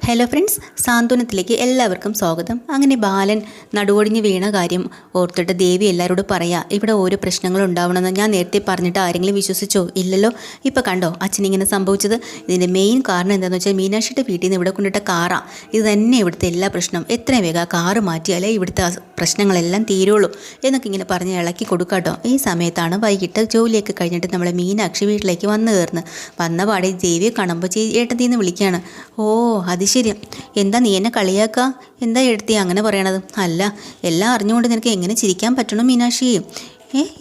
Hello friends, സാന്ത്വനത്തിലേക്ക് എല്ലാവർക്കും സ്വാഗതം. അങ്ങനെ ബാലൻ നടുവൊടിഞ്ഞ് വീണ കാര്യം ഓർത്തിട്ട് ദേവി എല്ലാവരോടും പറയാ, ഇവിടെ ഓരോ പ്രശ്നങ്ങൾ ഉണ്ടാവണമെന്ന് ഞാൻ നേരത്തെ പറഞ്ഞിട്ട് ആരെങ്കിലും വിശ്വസിച്ചോ? ഇല്ലല്ലോ. ഇപ്പോൾ കണ്ടോ അച്ഛനിങ്ങനെ സംഭവിച്ചത്? ഇതിൻ്റെ മെയിൻ കാരണം എന്താണെന്ന് വെച്ചാൽ മീനാക്ഷിയുടെ വീട്ടിൽ നിന്ന് ഇവിടെ കൊണ്ടിട്ട കാറാണ്. ഇത് തന്നെ ഇവിടുത്തെ എല്ലാ പ്രശ്നം. എത്രയും വേഗം ആ കാറ് മാറ്റിയാലേ ഇവിടുത്തെ പ്രശ്നങ്ങളെല്ലാം തീരുള്ളൂ എന്നൊക്കെ ഇങ്ങനെ പറഞ്ഞ് ഇളക്കി കൊടുക്കാട്ടോ. ഈ സമയത്താണ് വൈകിട്ട് ജോലിയൊക്കെ കഴിഞ്ഞിട്ട് നമ്മളെ മീനാക്ഷി വീട്ടിലേക്ക് വന്നു കയറുന്നത്. വന്ന പാടെ ദേവിയെ കാണുമ്പോൾ ഏട്ടത്തിന്ന് വിളിക്കുകയാണ്. ഓ അത് ശരി, എന്താ നീ എന്നെ കളിയാക്കുക? എന്താ എടുത്തി അങ്ങനെ പറയണത്? അല്ല, എല്ലാം അറിഞ്ഞുകൊണ്ട് നിനക്ക് എങ്ങനെ ചിരിക്കാൻ പറ്റണം മീനാക്ഷി?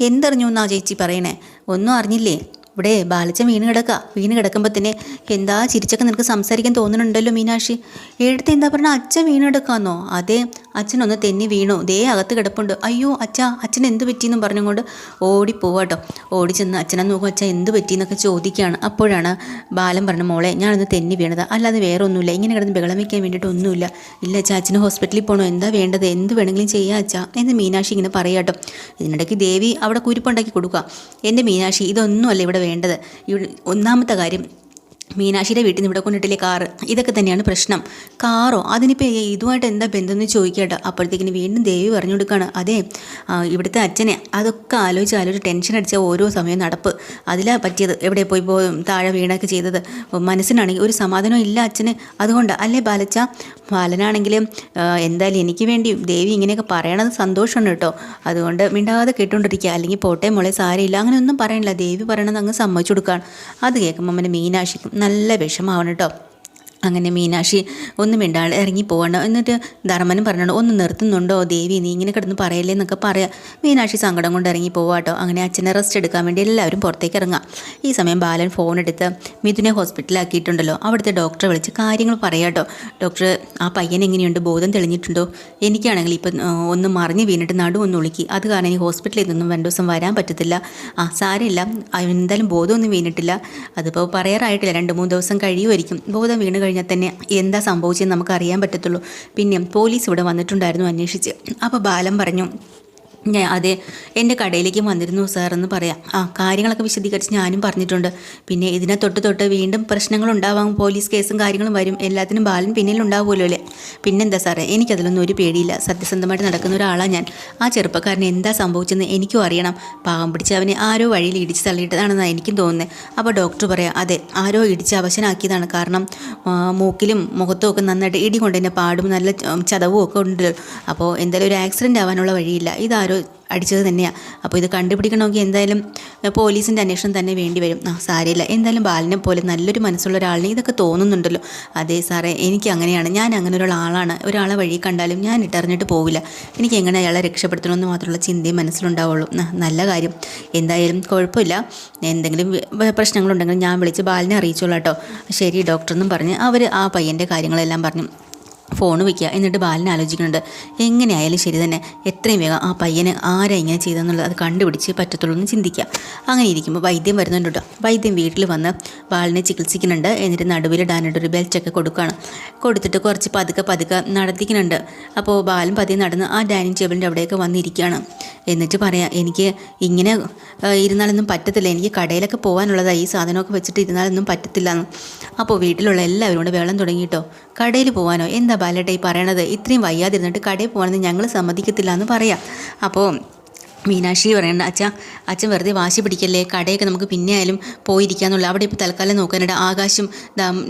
എന്തറിഞ്ഞു എന്നാ ചേച്ചി പറയണേ? ഒന്നും അറിഞ്ഞില്ലേ? ഇവിടെ ബാലച്ചൻ വീണ് കിടക്കുമ്പോൾ തന്നെ എന്താ ചിരിച്ചൊക്കെ നിനക്ക് സംസാരിക്കാൻ തോന്നുന്നുണ്ടല്ലോ മീനാക്ഷി. എടുത്ത് എന്താ പറഞ്ഞാൽ അച്ഛൻ വീണ് കിടക്കാന്നോ? അതെ, അച്ഛനൊന്ന് തെന്നി വീണു, ദേ അകത്ത് കിടപ്പുണ്ട്. അയ്യോ അച്ഛൻ എന്ത് പറ്റിയെന്നും പറഞ്ഞുകൊണ്ട് ഓടിപ്പോവാട്ടോ. ഓടി ചെന്ന് അച്ഛനെ നോക്കും. അച്ഛൻ എന്ത് പറ്റിയെന്നൊക്കെ ചോദിക്കുകയാണ്. അപ്പോഴാണ് ബാലൻ പറഞ്ഞ, മോളെ ഞാനൊന്ന് തെന്നി വീണത്, അല്ലാതെ വേറെ ഒന്നുമില്ല. ഇങ്ങനെ കിടന്ന് ബഹളം വയ്ക്കാൻ വേണ്ടിയിട്ട് ഒന്നുമില്ല. ഇല്ല അച്ഛാ, അച്ഛന് ഹോസ്പിറ്റലിൽ പോകണോ? എന്താ വേണ്ടത്? എന്ത് വേണമെങ്കിലും ചെയ്യാം അച്ഛാ എന്ന് മീനാക്ഷി ഇങ്ങനെ പറയാട്ടോ. ഇതിനിടയ്ക്ക് ദേവി അവിടെ കുരിപ്പുണ്ടാക്കി കൊടുക്കുക. എൻ്റെ മീനാക്ഷി, ഇതൊന്നുമല്ല ഇവിടെ വേണ്ടത്. ഒന്നാമത്തെ കാര്യം, മീനാക്ഷിയുടെ വീട്ടിൽ നിന്ന് ഇവിടെ കൊണ്ടിട്ടില്ലേ കാറ്, ഇതൊക്കെ തന്നെയാണ് പ്രശ്നം. കാറോ? അതിനിപ്പോൾ ഇതുമായിട്ട് എന്താ ബന്ധമെന്ന് ചോദിക്കട്ടെ. അപ്പോഴത്തേക്കിന് വീണ്ടും ദേവി പറഞ്ഞു കൊടുക്കുകയാണ്, അതെ ഇവിടുത്തെ അച്ഛനെ അതൊക്കെ ആലോചിച്ച് ടെൻഷൻ അടിച്ച ഓരോ സമയം നടപ്പ് അതിലാണ് പറ്റിയത്. എവിടെ പോയി താഴെ വീണൊക്കെ ചെയ്തത്. മനസ്സിനാണെങ്കിൽ ഒരു സമാധാനം ഇല്ല അച്ഛന്. അതുകൊണ്ട് അല്ലേ ബാലച്ച? ബാലനാണെങ്കിലും എന്തായാലും എനിക്ക് വേണ്ടി ദേവി ഇങ്ങനെയൊക്കെ പറയണത് സന്തോഷമാണ് കേട്ടോ. അതുകൊണ്ട് മിണ്ടാതെ കേട്ടുകൊണ്ടിരിക്കുക. അല്ലെങ്കിൽ പോട്ടെ മോളെ, സാരമില്ല, അങ്ങനെ ഒന്നും പറയണില്ല. ദേവി പറയണത് അങ്ങ് സമ്മതിച്ചു കൊടുക്കുകയാണ്. അത് കേൾക്കുമ്പോൾ അമ്മനെ മീനാക്ഷിക്കും നല്ല വിഷമാവണം കേട്ടോ. അങ്ങനെ മീനാക്ഷി ഒന്നും മിണ്ടാണ്ട് ഇറങ്ങി പോകണം. എന്നിട്ട് ധർമ്മനും പറഞ്ഞോ, ഒന്ന് നിർത്തുന്നുണ്ടോ ദേവി, നീ ഇങ്ങനെ കിടന്ന് പറയല്ലേ എന്നൊക്കെ പറയാം. മീനാക്ഷി സങ്കടം കൊണ്ട് ഇറങ്ങി പോവാട്ടോ. അങ്ങനെ അച്ഛനെ റെസ്റ്റ് എടുക്കാൻ വേണ്ടി എല്ലാവരും പുറത്തേക്ക് ഇറങ്ങാം. ഈ സമയം ബാലൻ ഫോൺ എടുത്ത് മിഥുനെ ഹോസ്പിറ്റലാക്കിയിട്ടുണ്ടല്ലോ, അവിടുത്തെ ഡോക്ടറെ വിളിച്ച് കാര്യങ്ങൾ പറയാട്ടോ. ഡോക്ടർ, ആ പയ്യൻ എങ്ങനെയുണ്ട്? ബോധം തെളിഞ്ഞിട്ടുണ്ടോ? എനിക്കാണെങ്കിൽ ഇപ്പം ഒന്ന് മറിഞ്ഞ് വീണിട്ട് നടുവൊന്ന് ഒളുക്കി. അത് കാരണം ഈ ഹോസ്പിറ്റലിൽ നിന്നും 2 ദിവസം വരാൻ പറ്റത്തില്ല. സാരമില്ല, എന്തായാലും ബോധമൊന്നും വീണിട്ടില്ല. അതിപ്പോൾ പറയാറായിട്ടില്ല, 2-3 ദിവസം കഴിയുമായിരിക്കും. ബോധം വീണ് കഴിഞ്ഞാൽ തന്നെ എന്താ സംഭവിച്ചതെന്ന് നമുക്ക് അറിയാൻ പറ്റത്തുള്ളൂ. പിന്നെ പോലീസ് ഇവിടെ വന്നിട്ടുണ്ടായിരുന്നു അന്വേഷിച്ച്. അപ്പോൾ ബാലൻ പറഞ്ഞു, അതെ, എൻ്റെ കടയിലേക്ക് വന്നിരുന്നു സാർ എന്ന് പറയാം. കാര്യങ്ങളൊക്കെ വിശദീകരിച്ച് ഞാനും പറഞ്ഞിട്ടുണ്ട്. പിന്നെ ഇതിനെ തൊട്ട് വീണ്ടും പ്രശ്നങ്ങളുണ്ടാവാം, പോലീസ് കേസും കാര്യങ്ങളും വരും. എല്ലാത്തിനും ബാലൻ പിന്നിലുണ്ടാവുമല്ലോ അല്ലേ? പിന്നെന്താ സാറേ, എനിക്കതിലൊന്നും ഒരു പേടിയില്ല. സത്യസന്ധമായിട്ട് നടക്കുന്ന ഒരാളാണ് ഞാൻ. ആ ചെറുപ്പക്കാരന് എന്താ സംഭവിച്ചെന്ന് എനിക്കും അറിയണം. പാവം പിടിച്ച് അവനെ ആരോ വഴിയിൽ ഇടിച്ച് തള്ളിയിട്ടതാണെന്നാണ് എനിക്കും തോന്നുന്നത്. അപ്പോൾ ഡോക്ടർ പറയാം, അതെ, ആരോ ഇടിച്ച് അവശനാക്കിയതാണ്. കാരണം മൂക്കിലും മുഖത്തും ഒക്കെ നന്നായിട്ട് ഇടി കൊണ്ട് തന്നെ പാടും നല്ല ചതവും ഒക്കെ ഉണ്ട്. അപ്പോൾ എന്തായാലും ഒരു ആക്സിഡൻറ്റ് ആവാനുള്ള വഴിയില്ല. ഇതാരോ അടിച്ചത് തന്നെയാണ്. അപ്പോൾ ഇത് കണ്ടുപിടിക്കണമെങ്കിൽ എന്തായാലും പോലീസിൻ്റെ അന്വേഷണം തന്നെ വേണ്ടി വരും. സാരമില്ല, എന്തായാലും ബാലിനെ പോലെ നല്ലൊരു മനസ്സുള്ള ഒരാളിന് ഇതൊക്കെ തോന്നുന്നുണ്ടല്ലോ. അതെ സാറേ, എനിക്ക് അങ്ങനെയാണ്. ഞാൻ അങ്ങനെ ഒരാളാണ്. ഒരാളെ വഴി കണ്ടാലും ഞാൻ ഇട്ടറിഞ്ഞിട്ട് പോവില്ല. എനിക്ക് എങ്ങനെ അയാളെ രക്ഷപ്പെടുത്തണമെന്ന് മാത്രമുള്ള ചിന്തയും മനസ്സിലുണ്ടാവുള്ളൂ. നല്ല കാര്യം, എന്തായാലും കുഴപ്പമില്ല. എന്തെങ്കിലും പ്രശ്നങ്ങളുണ്ടെങ്കിൽ ഞാൻ വിളിച്ച് ബാലിനെ അറിയിച്ചോളാം കേട്ടോ. ശരി ഡോക്ടർ എന്നും പറഞ്ഞ് അവർ ആ പയ്യൻ്റെ കാര്യങ്ങളെല്ലാം പറഞ്ഞു ഫോൺ വയ്ക്കുക. എന്നിട്ട് ബാലനെ ആലോചിക്കുന്നുണ്ട്, എങ്ങനെയായാലും ശരി തന്നെ എത്രയും വേഗം ആ പയ്യന് ആരാ ഇങ്ങനെ ചെയ്തതെന്നുള്ളത് അത് കണ്ടുപിടിച്ച് പറ്റത്തുള്ളൂ എന്ന് ചിന്തിക്കുക. അങ്ങനെ ഇരിക്കുമ്പോൾ വൈദ്യം വരുന്നുണ്ട് കേട്ടോ. വൈദ്യം വീട്ടിൽ വന്ന് ബാലിനെ ചികിത്സിക്കുന്നുണ്ട്. എന്നിട്ട് നടുവിലിടാനായിട്ടൊരു ബെൽറ്റൊക്കെ കൊടുത്തിട്ട് കുറച്ച് പതുക്കെ നടത്തിക്കുന്നുണ്ട്. അപ്പോൾ ബാലൻ പതിയെ നടന്ന് ആ ഡൈനിങ് ടേബിളിൻ്റെ അവിടെയൊക്കെ വന്നിരിക്കുകയാണ്. എന്നിട്ട് പറയാം, എനിക്ക് ഇങ്ങനെ ഇരുന്നാലൊന്നും പറ്റത്തില്ല, എനിക്ക് കടയിലൊക്കെ പോകാനുള്ളതാണ്, ഈ സാധനമൊക്കെ വെച്ചിട്ട് ഇരുന്നാലൊന്നും പറ്റത്തില്ല എന്ന്. അപ്പോൾ വീട്ടിലുള്ള എല്ലാവരും കൂടെ വെള്ളം തുടങ്ങിയിട്ടോ. കടയിൽ പോകാനോ? എന്താ ബാലേട്ട ഈ പറയണത്? ഇത്രയും വയ്യാതിരുന്നിട്ട് കടയിൽ പോകാനെന്ന് ഞങ്ങൾ സമ്മതിക്കത്തില്ല എന്ന് പറയാം. അപ്പോൾ മീനാക്ഷി പറയണ്ട, അച്ഛൻ വെറുതെ വാശി പിടിക്കല്ലേ, കടയൊക്കെ നമുക്ക് പിന്നെ ആയാലും പോയിരിക്കാന്നുള്ള. അവിടെ ഇപ്പോൾ തൽക്കാലം നോക്കാനായിട്ട് ആകാശും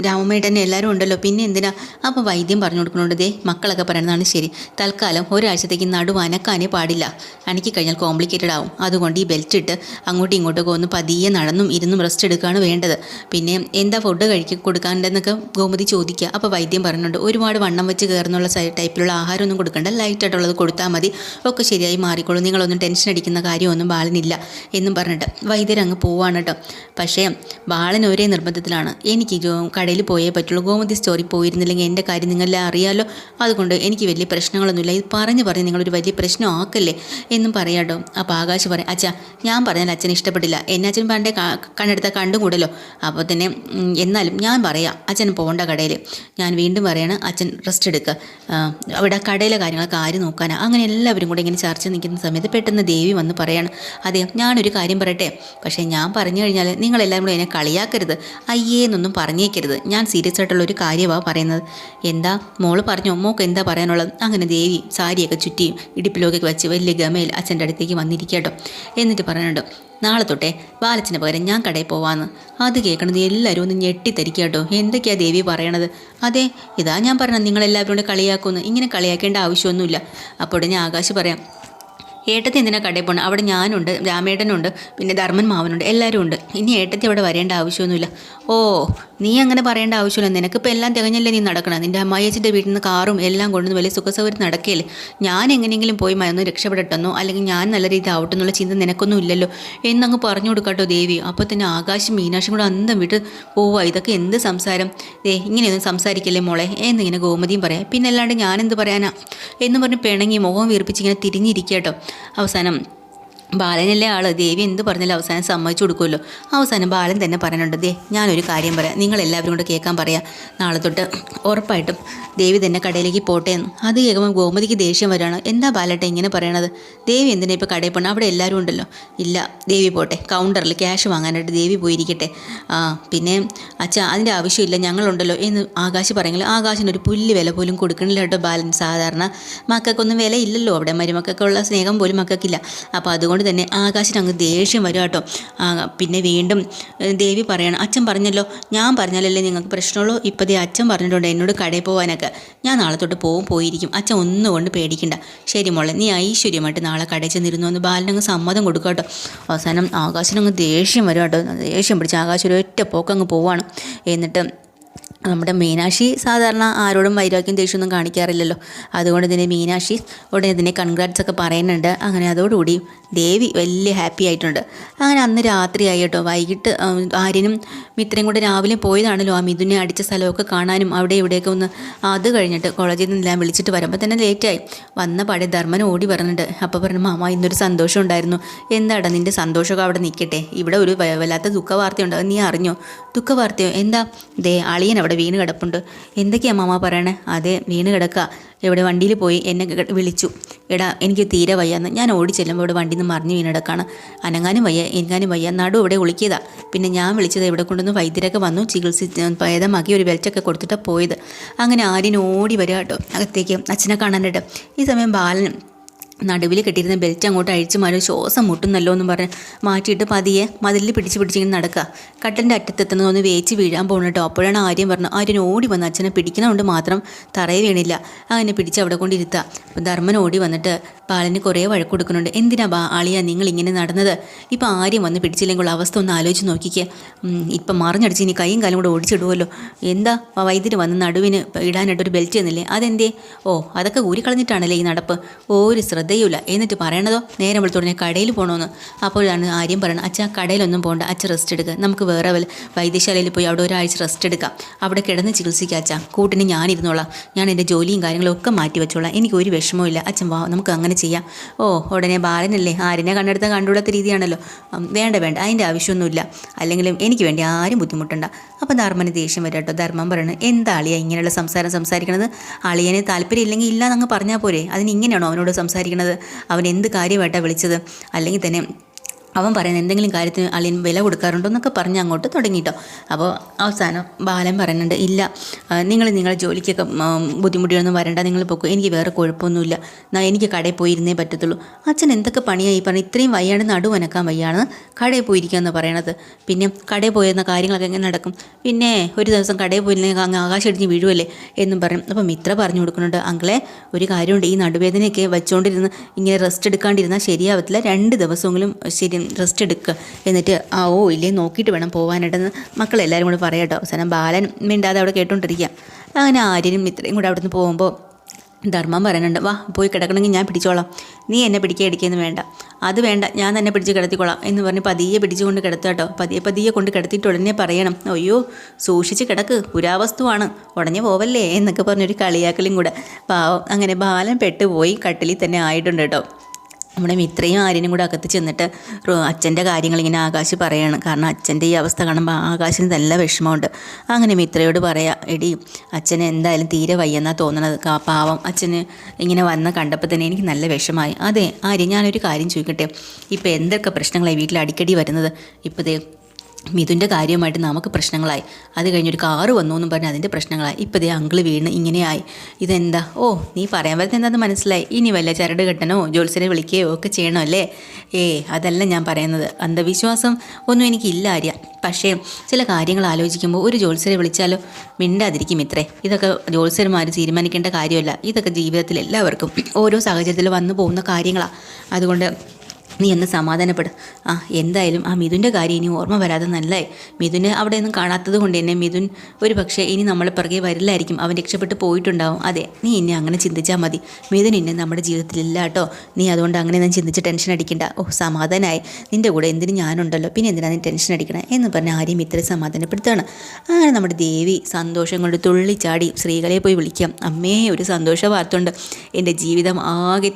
രാമമ്മയുടെ തന്നെ എല്ലാവരും ഉണ്ടല്ലോ, പിന്നെ എന്തിനാ? അപ്പോൾ വൈദ്യം പറഞ്ഞു കൊടുക്കുന്നുണ്ട്, ദേ മക്കളൊക്കെ പറയുന്നതാണ് ശരി, തൽക്കാലം ഒരാഴ്ചത്തേക്ക് നടുവ് അനക്കാനേ പാടില്ല, അനക്കി കഴിഞ്ഞാൽ കോംപ്ലിക്കേറ്റഡ് ആവും. അതുകൊണ്ട് ഈ ബെൽറ്റ് ഇട്ട് അങ്ങോട്ടും ഇങ്ങോട്ടൊക്കെ ഒന്ന് പതിയെ നടന്നും ഇരുന്നും റെസ്റ്റ് എടുക്കുകയാണ് വേണ്ടത്. പിന്നെ എന്താ ഫുഡ് കൊടുക്കാണ്ടെന്നൊക്കെ ഗോമതി ചോദിക്കുക. അപ്പോൾ വൈദ്യം പറയുന്നുണ്ട്, ഒരുപാട് വണ്ണം വെച്ച് കയറുന്നുള്ള ടൈപ്പിലുള്ള ആഹാരമൊന്നും കൊടുക്കണ്ട, ലൈറ്റായിട്ടുള്ളത് കൊടുത്താൽ മതി, ഒക്കെ ശരിയായി മാറിക്കോളൂ, നിങ്ങളൊന്നും ടെൻഷൻ അടിക്കുന്ന കാര്യമൊന്നും ബാലനില്ല എന്നും പറഞ്ഞിട്ട് വൈദ്യരങ്ങ് പോവാണ് കേട്ടോ. പക്ഷേ ബാലൻ ഒരേ നിർബന്ധത്തിലാണ്, എനിക്ക് കടയിൽ പോയേ പറ്റുള്ളൂ, ഗോമതി സ്റ്റോറിൽ പോയിരുന്നില്ലെങ്കിൽ എൻ്റെ കാര്യം നിങ്ങളെല്ലാം അറിയാമല്ലോ, അതുകൊണ്ട് എനിക്ക് വലിയ പ്രശ്നങ്ങളൊന്നുമില്ല, ഇത് പറഞ്ഞ് നിങ്ങളൊരു വലിയ പ്രശ്നം ആക്കല്ലേ എന്നും പറയാട്ടോ. അപ്പോൾ ആകാശ് പറയാം, അച്ഛാ ഞാൻ പറഞ്ഞാൽ അച്ഛന് ഇഷ്ടപ്പെട്ടില്ല, എന്നെ അച്ഛൻ പണ്ടേ കണ്ണെടുത്താൽ കണ്ടും കൂടല്ലോ, അപ്പോൾ തന്നെ എന്നാലും ഞാൻ പറയാം അച്ഛൻ പോകേണ്ട കടയിൽ. ഞാൻ വീണ്ടും പറയാണ്, അച്ഛൻ റെസ്റ്റ് എടുക്കുക, അവിടെ കടയിലെ കാര്യങ്ങളൊക്കെ ആര് നോക്കാനാണ്? അങ്ങനെ എല്ലാവരും കൂടെ ഇങ്ങനെ ചർച്ച നിൽക്കുന്ന സമയത്ത് പെട്ടെന്ന് ദേവി വന്ന് പറയാണ്. അതെ, ഞാനൊരു കാര്യം പറയട്ടെ, പക്ഷേ ഞാൻ പറഞ്ഞു കഴിഞ്ഞാൽ നിങ്ങളെല്ലാം കൂടെ എന്നെ കളിയാക്കരുത്, അയ്യേന്നൊന്നും പറഞ്ഞേക്കരുത്. ഞാൻ സീരിയസ് ആയിട്ടുള്ള ഒരു കാര്യമാണ് പറയുന്നത്. എന്താ മോള് പറഞ്ഞോ, മോക്ക് എന്താ പറയാനുള്ളത്? അങ്ങനെ ദേവി സാരിയൊക്കെ ചുറ്റിയും ഇടുപ്പിലൊക്കെ വെച്ച് വലിയ ഗമയിൽ അച്ഛൻ്റെ അടുത്തേക്ക് വന്നിരിക്കട്ടോ. എന്നിട്ട് പറയുന്നുണ്ട്, നാളെ തൊട്ടേ ബാലച്ചന് പകരം ഞാൻ കടയിൽ പോവാന്ന്. അത് കേൾക്കണത് എല്ലാവരും ഒന്ന് ഞെട്ടിത്തരിക്കുക കേട്ടോ. എന്തൊക്കെയാണ് ദേവി പറയണത്? അതെ, ഇതാ ഞാൻ പറഞ്ഞത്, നിങ്ങളെല്ലാവരും കൂടെ കളിയാക്കുമെന്ന്. ഇങ്ങനെ കളിയാക്കേണ്ട ആവശ്യമൊന്നുമില്ല. അപ്പോൾ ഉടനെ ആകാശ് പറയാം, ഏട്ടത്തി എന്തിനാ കടയിൽ പോകണം? അവിടെ ഞാനുണ്ട്, രാമേട്ടനുണ്ട്, പിന്നെ ധർമ്മൻ മാവനുണ്ട്, എല്ലാവരും ഉണ്ട്. ഇനി ഏട്ടത്തി അവിടെ വരേണ്ട ആവശ്യമൊന്നുമില്ല. ഓ, നീ അങ്ങനെ പറയേണ്ട ആവശ്യമില്ല. നിനക്കിപ്പോൾ എല്ലാം തികഞ്ഞല്ലേ നീ നടക്കണം. നിൻ്റെ അമ്മായിയച്ഛൻ്റെ വീട്ടിൽ നിന്ന് കാറും എല്ലാം കൊണ്ടുവന്ന് വലിയ സുഖസൗകര്യം നടക്കുകയല്ലേ. ഞാൻ എങ്ങനെയെങ്കിലും പോയി ഒന്ന് രക്ഷപ്പെടട്ടെന്നോ അല്ലെങ്കിൽ ഞാൻ നല്ല രീതിയിൽ ആവട്ടെ എന്നുള്ള ചിന്ത നിനക്കൊന്നും ഇല്ലല്ലോ എന്നങ്ങ് പറഞ്ഞു കൊടുക്കാട്ടോ ദേവി. അപ്പോൾ തന്നെ ആകാശം മീനാക്ഷിയും കൂടെ അന്തം വിട്ട് പോവാ. ഇതൊക്കെ എന്ത് സംസാരം? ഇങ്ങനെയൊന്നും സംസാരിക്കല്ലേ മോളെ എന്നിങ്ങനെ ഗോമതിയും പറയാം. പിന്നെ അല്ലാണ്ട് ഞാനെന്ത് പറയാനാ എന്ന് പറഞ്ഞ് പിണങ്ങി മുഖം വീർപ്പിച്ച് ഇങ്ങനെ തിരിഞ്ഞിരിക്കട്ടോ. അവസാനം ബാലനല്ലേ ആള്, ദേവി എന്ത് പറഞ്ഞാലും അവസാനം സമ്മതിച്ചു കൊടുക്കുമല്ലോ. അവസാനം ബാലൻ തന്നെ പറയുന്നുണ്ട്, ദേ ഞാനൊരു കാര്യം പറയാം, നിങ്ങളെല്ലാവരും കൂടെ കേൾക്കാൻ പറയാം. നാളെ തൊട്ട് ഉറപ്പായിട്ടും ദേവി തന്നെ കടയിലേക്ക് പോട്ടെ എന്ന്. അത് കേൾക്കുമ്പോൾ ഗോമതിക്ക് ദേഷ്യം വരികയാണ്. എന്താ ബാലട്ടെ ഇങ്ങനെ പറയണത്? ദേവി എന്തിനാ ഇപ്പോൾ കടയിൽ പോകണം? അവിടെ എല്ലാവരും ഉണ്ടല്ലോ. ഇല്ല, ദേവി പോട്ടെ, കൗണ്ടറിൽ ക്യാഷ് വാങ്ങാനായിട്ട് ദേവി പോയിരിക്കട്ടെ. പിന്നെ അച്ഛാ അതിൻ്റെ ആവശ്യമില്ല, ഞങ്ങളുണ്ടല്ലോ എന്ന് ആകാശ് പറയുമെങ്കിൽ ആകാശിനൊരു പുല്ല് വില പോലും കൊടുക്കണില്ല കേട്ടോ ബാലൻ. സാധാരണ മക്കൾക്കൊന്നും വില ഇല്ലല്ലോ അവിടെ, മരുമക്കൊക്കെയുള്ള സ്നേഹം പോലും മക്കൾക്കില്ല. അപ്പോൾ അതുകൊണ്ട് തന്നെ ആകാശിന് അങ്ങ് ദേഷ്യം വരും കേട്ടോ. പിന്നെ വീണ്ടും ദേവി പറയണം, അച്ഛൻ പറഞ്ഞല്ലോ, ഞാൻ പറഞ്ഞാലല്ലേ നിങ്ങൾക്ക് പ്രശ്നമുള്ളൂ. ഇപ്പോഴേ അച്ഛൻ പറഞ്ഞിട്ടുണ്ട് എന്നോട് കടയിൽ പോകാനൊക്കെ. ഞാൻ നാളെ തൊട്ട് പോയിരിക്കും. അച്ഛൻ ഒന്നുകൊണ്ട് പേടിക്കണ്ട. ശരി മോളെ, നീ ഐശ്വര്യമായിട്ട് നാളെ കടയിൽ ചെന്നിരുന്നു എന്ന് ബാലനങ്ങ് സമ്മതം കൊടുക്കുക കേട്ടോ. അവസാനം ആകാശിനങ്ങ് ദേഷ്യം വരും കേട്ടോ. ദേഷ്യം പിടിച്ച് ആകാശം ഒരു ഒറ്റ പോക്കങ്ങ് പോവാണ്. എന്നിട്ട് നമ്മുടെ മീനാക്ഷി സാധാരണ ആരോടും വൈരാഗ്യം ദേഷ്യമൊന്നും കാണിക്കാറില്ലല്ലോ. അതുകൊണ്ട് തന്നെ മീനാക്ഷി ഉടനെ ഇതിനെ കൺഗ്രാറ്റ്സ് ഒക്കെ പറയുന്നുണ്ട്. അങ്ങനെ അതോടുകൂടി ദേവി വലിയ ഹാപ്പി ആയിട്ടുണ്ട്. അങ്ങനെ അന്ന് രാത്രിയായി കേട്ടോ. വൈകിട്ട് ആര്യനും മിത്രയും കൂടെ രാവിലെ പോയതാണല്ലോ ആ മിഥുനെ അടിച്ച സ്ഥലമൊക്കെ കാണാനും അവിടെ ഇവിടെയൊക്കെ ഒന്ന്. അത് കഴിഞ്ഞിട്ട് കോളേജിൽ നിന്നെല്ലാം വിളിച്ചിട്ട് വരുമ്പോൾ തന്നെ ലേറ്റായി. വന്ന പാടെ ധർമ്മൻ ഓടി പറഞ്ഞിട്ടുണ്ട്. അപ്പോൾ പറഞ്ഞു, മാമ ഇന്നൊരു സന്തോഷം ഉണ്ടായിരുന്നു. എന്താടാ നിൻ്റെ സന്തോഷമൊക്കെ അവിടെ നിൽക്കട്ടെ, ഇവിടെ ഒരു വല്ലാത്ത ദുഃഖവാർത്തയുണ്ട്, നീ അറിഞ്ഞോ? ദുഃഖവാർത്തയോ? എന്താ? ദേ അളിയൻ അവിടെ വീണ് കിടപ്പുണ്ട്. എന്തൊക്കെയാണ് മാമ പറയണേ? അതെ, വീണ് കിടക്കുക. ഇവിടെ വണ്ടിയിൽ പോയി എന്നെ വിളിച്ചു, എടാ എനിക്ക് തീരെ വയ്യാന്ന്. ഞാൻ ഓടി ചെല്ലുമ്പോൾ ഇവിടെ വണ്ടിയിൽ നിന്ന് മറിഞ്ഞ് വീണെടുക്കാണ്. അനങ്ങാനും വയ്യ, എനിക്കാനും വയ്യ, നടു ഇവിടെ ഒളിക്കിയതാ. പിന്നെ ഞാൻ വിളിച്ചത് ഇവിടെ കൊണ്ടുവന്ന് വൈദ്യരൊക്കെ വന്നു, ചികിത്സിച്ച് ഭേദമാക്കി ഒരു വെൽറ്റൊക്കെ കൊടുത്തിട്ടാണ് പോയത്. അങ്ങനെ ആര്യൻ ഓടി വരിക കേട്ടോ അകത്തേക്ക് അച്ഛനെ കാണാനായിട്ട്. ഈ സമയം ബാലൻ നടുവിൽ കെട്ടിയിരുന്ന ബെൽറ്റ് അങ്ങോട്ട് അഴിച്ച് മാറി, ശ്വാസം മുട്ടുന്നല്ലോ എന്ന് പറഞ്ഞ് മാറ്റിയിട്ട് പതിയെ മതിലിൽ പിടിച്ചിങ്ങനെ നടക്കുക. കട്ടലിൻ്റെ അറ്റത്തെത്തുന്നതൊന്ന് വേച്ച് വീഴാൻ പോകണം കേട്ടോ. അപ്പോഴാണ് ആര്യൻ പറഞ്ഞു. ആര്യൻ ഓടി വന്ന് അച്ഛനെ പിടിക്കുന്നതുകൊണ്ട് മാത്രം തറയെ വീണില്ല, അങ്ങനെ പിടിച്ച് അവിടെ കൊണ്ടിരുത്തുക. അപ്പം ധർമ്മൻ ഓടി വന്നിട്ട് ബാലന് കുറേ വഴക്ക് കൊടുക്കുന്നുണ്ട്. എന്തിനാ ആളിയാ നിങ്ങളിങ്ങനെ നടന്നത്? ഇപ്പം ആര്യം വന്ന് പിടിച്ചില്ലെങ്കിൽ അവസ്ഥ ഒന്ന് ആലോചിച്ച് നോക്കിക്കേ. ഇപ്പം മറിഞ്ഞടിച്ച് ഇനി കൈയും കാലും കൂടെ ഓടിച്ചിടുമല്ലോ. എന്താ വൈദ്യുതി വന്ന് നടുവിന് ഇടാനായിട്ടൊരു ബെൽറ്റ് തന്നില്ലേ, അതെന്തേ? ഓ, അതൊക്കെ ഊരിക്കളഞ്ഞിട്ടാണല്ലേ ഈ നടപ്പ്, ഒരു ശ്രദ്ധയുമില്ല. എന്നിട്ട് പറയണതോ നേരം വെളുത്തുടനെ കടയിൽ പോകണമെന്ന്. അപ്പോഴാണ് ആര്യം പറയണം, അച്ഛാ കടയിലൊന്നും പോകണ്ട, അച്ഛൻ റെസ്റ്റ് എടുക്കുക, നമുക്ക് വേറെ വൈദ്യശാലയിൽ പോയി അവിടെ ഒരാഴ്ച റെസ്റ്റ് എടുക്കാം, അവിടെ കിടന്ന് ചികിത്സിക്കുക അച്ഛാ, കൂട്ടിന് ഞാനിരുന്നോളാം, ഞാൻ എൻ്റെ ജോലിയും കാര്യങ്ങളും ഒക്കെ മാറ്റി വെച്ചോളാം, എനിക്ക് ഒരു വിഷമവും ഇല്ല, അച്ഛൻ വാ നമുക്ക് അങ്ങനെ ചെയ്യാം. ഓ, ഉടനെ ബാലനല്ലേ, ആരിനെ കണ്ടെടുത്താൽ കണ്ടുകൂടാത്ത രീതിയാണല്ലോ. വേണ്ട അതിൻ്റെ ആവശ്യമൊന്നുമില്ല, അല്ലെങ്കിലും എനിക്ക് വേണ്ടി ആരും ബുദ്ധിമുട്ടണ്ട. അപ്പോൾ ധർമ്മന് ദേഷ്യം വരും കേട്ടോ. ധർമ്മം പറയണത്, എന്താ അളിയാ ഇങ്ങനെയുള്ള സംസാരിക്കണത്? അളിയനെ താല്പര്യം ഇല്ലെങ്കിൽ ഇല്ലാന്നങ്ങ് പറഞ്ഞാൽ പോരെ, അതിന് ഇങ്ങനെയാണോ അവനോട് സംസാരിക്കണത്? അവൻ എന്ത് കാര്യമായിട്ടാണ് വിളിച്ചത്? അല്ലെങ്കിൽ തന്നെ അവൻ പറയുന്നത് എന്തെങ്കിലും കാര്യത്തിന് അളിയൻ വില കൊടുക്കാറുണ്ടോ എന്നൊക്കെ പറഞ്ഞ് അങ്ങോട്ട് തുടങ്ങിയിട്ടോ. അപ്പോൾ അവസാനം ബാലൻ പറയുന്നുണ്ട്, ഇല്ല നിങ്ങളെ ജോലിക്കൊക്കെ ബുദ്ധിമുട്ടിയൊന്നും വരണ്ട, നിങ്ങൾ പോക്കോ, എനിക്ക് വേറെ കുഴപ്പമൊന്നുമില്ല, എനിക്ക് കടയിൽ പോയിരുന്നേ പറ്റത്തുള്ളൂ. അച്ഛൻ എന്തൊക്കെ പണിയായി പറഞ്ഞു, ഇത്രയും വയ്യാണ്ട് നടുവനക്കാൻ വയ്യാണ് കടയിൽ പോയിരിക്കുക എന്ന് പറയണത്. പിന്നെ കടയിൽ പോയിരുന്ന കാര്യങ്ങളൊക്കെ എങ്ങനെ നടക്കും? പിന്നെ ഒരു ദിവസം കടയിൽ പോയില്ലെങ്കിൽ അങ്ങ് ആകാശം ഇടിഞ്ഞ് വീഴുമല്ലേ എന്നും പറയും. അപ്പം മിത്ര പറഞ്ഞു കൊടുക്കുന്നുണ്ട്, അങ്കിളെ ഒരു കാര്യമുണ്ട്, ഈ നടുവേദനയൊക്കെ വെച്ചുകൊണ്ടിരുന്ന് ഇങ്ങനെ റെസ്റ്റ് എടുക്കാണ്ടിരുന്നാൽ ശരിയാവത്തില്ല, 2 ദിവസമെങ്കിലും ശരി റെസ്റ്റ് എടുക്കുക, എന്നിട്ട് ഇല്ലേ നോക്കിയിട്ട് വേണം പോകാനായിട്ടെന്ന് മക്കളെല്ലാവരും കൂടെ പറയാം കേട്ടോ. അവസാനം ബാലൻ മിണ്ടാതെ അവിടെ കേട്ടോണ്ടിരിക്കുക. അങ്ങനെ ആര്യനും മിത്രയും കൂടെ അവിടെ നിന്ന് പോകുമ്പോൾ ധർമ്മം പറയുന്നുണ്ട്, വാ പോയി കിടക്കണമെങ്കിൽ ഞാൻ പിടിച്ചോളാം, നീ എന്നെ പിടിക്കുകയെടുക്കുകയെന്ന് വേണ്ട, അത് വേണ്ട ഞാൻ തന്നെ പിടിച്ച് കിടത്തിക്കോളാം എന്ന് പറഞ്ഞ് പതിയെ പിടിച്ചുകൊണ്ട് കിടത്തുക കേട്ടോ. പതിയെ കൊണ്ട് കിടത്തിയിട്ട് ഉടനെ പറയണം, അയ്യോ സൂക്ഷിച്ച് കിടക്ക്, പുരാവസ്തുവാണ്, ഉടനെ പോവല്ലേ എന്നൊക്കെ പറഞ്ഞൊരു കളിയാക്കലും കൂടെ. പാവം അങ്ങനെ ബാലൻ പെട്ടുപോയി കട്ടിലിൽ തന്നെ ആയിട്ടുണ്ട് കേട്ടോ. നമ്മുടെ മിത്രയും ആര്യനും കൂടെ അകത്ത് ചെന്നിട്ട് അച്ഛൻ്റെ കാര്യങ്ങൾ ഇങ്ങനെ ആകാശ് പറയാണ്. കാരണം അച്ഛൻ്റെ ഈ അവസ്ഥ കാണുമ്പോൾ ആകാശിന് നല്ല വിഷമമുണ്ട്. അങ്ങനെ മിത്രയോട് പറയാം, എടി അച്ഛന് എന്തായാലും തീരെ വയ്യെന്നാണ് തോന്നണത്. പാവം അച്ഛന് ഇങ്ങനെ വന്ന് കണ്ടപ്പോൾ തന്നെ എനിക്ക് നല്ല വിഷമായി. അതെ ആര്യ, ഞാനൊരു കാര്യം ചോദിക്കട്ടെ, ഇപ്പോൾ എന്തൊക്കെ പ്രശ്നങ്ങളായി വീട്ടിൽ അടിക്കടി വരുന്നത്? ഇപ്പോൾ മിഥുൻ്റെ കാര്യമായിട്ട് നമുക്ക് പ്രശ്നങ്ങളായി, അത് കഴിഞ്ഞൊരു കാറ് വന്നു എന്നും പറഞ്ഞ് അതിൻ്റെ പ്രശ്നങ്ങളായി, ഇപ്പോൾ അങ്കിള് വീണ് ഇങ്ങനെയായി. ഇതെന്താ? ഓ, നീ പറയാൻ പറ്റുന്ന എന്താണെന്ന് മനസ്സിലായി. ഇനി വല്ല ചരട് കെട്ടനോ ജോത്സ്യരെ വിളിക്കുകയോ ഒക്കെ ചെയ്യണോ അല്ലേ? അതല്ല ഞാൻ പറയുന്നത്. അന്ധവിശ്വാസം ഒന്നും എനിക്കില്ല ആര്യ, പക്ഷേ ചില കാര്യങ്ങൾ ആലോചിക്കുമ്പോൾ ഒരു ജോത്സ്യരെ വിളിച്ചാലോ? മിണ്ടാതിരിക്കും ഇത്രേ. ഇതൊക്കെ ജോത്സ്യന്മാർ തീരുമാനിക്കേണ്ട കാര്യമല്ല. ഇതൊക്കെ ജീവിതത്തിൽ എല്ലാവർക്കും ഓരോ സാഹചര്യത്തിൽ വന്നു പോകുന്ന കാര്യങ്ങളാണ്. അതുകൊണ്ട് നീ എന്ന് സമാധാനപ്പെടും. എന്തായാലും ആ മിഥുൻ്റെ കാര്യം ഇനി ഓർമ്മ വരാതെ നല്ലതായി. മിഥുനെ അവിടെ ഒന്നും കാണാത്തത് കൊണ്ട് തന്നെ മിഥുൻ ഒരു പക്ഷേ ഇനി നമ്മളെ പിറകെ വരില്ലായിരിക്കും. അവൻ രക്ഷപ്പെട്ട് പോയിട്ടുണ്ടാവും. അതെ, നീ ഇനി അങ്ങനെ ചിന്തിച്ചാൽ മതി. മിഥുൻ ഇന്നെ നമ്മുടെ ജീവിതത്തിലില്ല കേട്ടോ. നീ അതുകൊണ്ട് അങ്ങനെ ഞാൻ ചിന്തിച്ച് ടെൻഷൻ അടിക്കണ്ട. സമാധാനമായി. നിൻ്റെ കൂടെ എന്തിനു ഞാനുണ്ടല്ലോ, പിന്നെ എന്തിനാണ് നീ ടെൻഷൻ അടിക്കണേ എന്ന് പറഞ്ഞ് ആരെയും ഇത്ര സമാധാനപ്പെടുത്തുകയാണ്. അങ്ങനെ നമ്മുടെ ദേവി സന്തോഷം കൊണ്ട് തുള്ളിച്ചാടി ശ്രീകളെ പോയി വിളിക്കാം. അമ്മേ, ഒരു സന്തോഷ വാർത്തയുണ്ട്. എൻ്റെ ജീവിതം ആകെ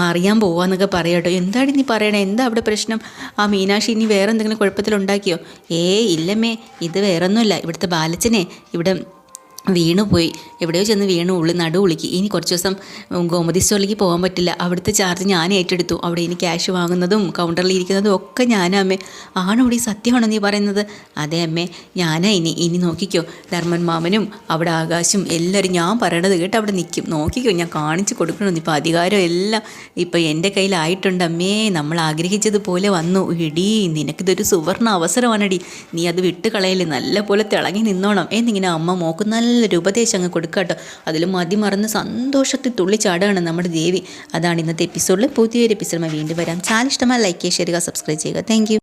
മറിയാൻ പോവാന്നൊക്കെ പറയാം കേട്ടോ. എന്താണ് നീ പറയണേ? എന്താ അവിടെ പ്രശ്നം? ആ മീനാക്ഷി ഇനി വേറെ എന്തെങ്കിലും കുഴപ്പത്തിലുണ്ടാക്കിയോ? ഇല്ലമ്മേ, ഇത് വേറൊന്നുമില്ല. ഇവിടുത്തെ ബാലച്ചനെ ഇവിടെ വീണുപോയി. എവിടെയോ ചെന്ന് വീണു, നടുവുളിക്ക്. ഇനി കുറച്ച് ദിവസം ഗോമതി സ്റ്റോറിലേക്ക് പോകാൻ പറ്റില്ല. അവിടുത്തെ ചാർജ് ഞാൻ ഏറ്റെടുത്തു. അവിടെ ഇനി ക്യാഷ് വാങ്ങുന്നതും കൗണ്ടറിൽ ഇരിക്കുന്നതും ഒക്കെ ഞാനാ അമ്മേ. ആണോ ഇവിടെ? സത്യമാണോ നീ പറയുന്നത്? അതെ അമ്മേ, ഞാനാ ഇനി നോക്കിക്കോ. ധർമ്മൻ മാമനും അവിടെ ആകാശും എല്ലാവരും ഞാൻ പറയണത് കേട്ട് അവിടെ നിൽക്കും. നോക്കിക്കോ, ഞാൻ കാണിച്ചു കൊടുക്കണമെന്ന്. ഇപ്പോൾ അധികാരം എല്ലാം ഇപ്പോൾ എൻ്റെ കയ്യിലായിട്ടുണ്ട് അമ്മേ. നമ്മൾ ആഗ്രഹിച്ചതുപോലെ വന്നു. ഇടീ, നിനക്കിതൊരു സുവർണ്ണ അവസരമാണടി. നീ അത് വിട്ട് കളയല്ലേ. നല്ല പോലെ തിളങ്ങി നിന്നോണം എന്നിങ്ങനെ അമ്മ മോക്ക് നല്ലൊരു ഉപദേശം അങ്ങ് കൊടുക്കാട്ടോ. അതിൽ മതിമറന്ന് സന്തോഷത്തിൽ തുള്ളിച്ചാടാണ് നമ്മുടെ ദേവി. അതാണ് ഇന്നത്തെ എപ്പിസോഡിൽ. പുതിയൊരു എപ്പിസോഡ് വീണ്ടും വരാം. ചാനൽ ഇഷ്ടമായി ലൈക്ക് ചെയ്യുക, ഷെയർ ചെയ്യുക, സബ്സ്ക്രൈബ് ചെയ്യുക. Thank you.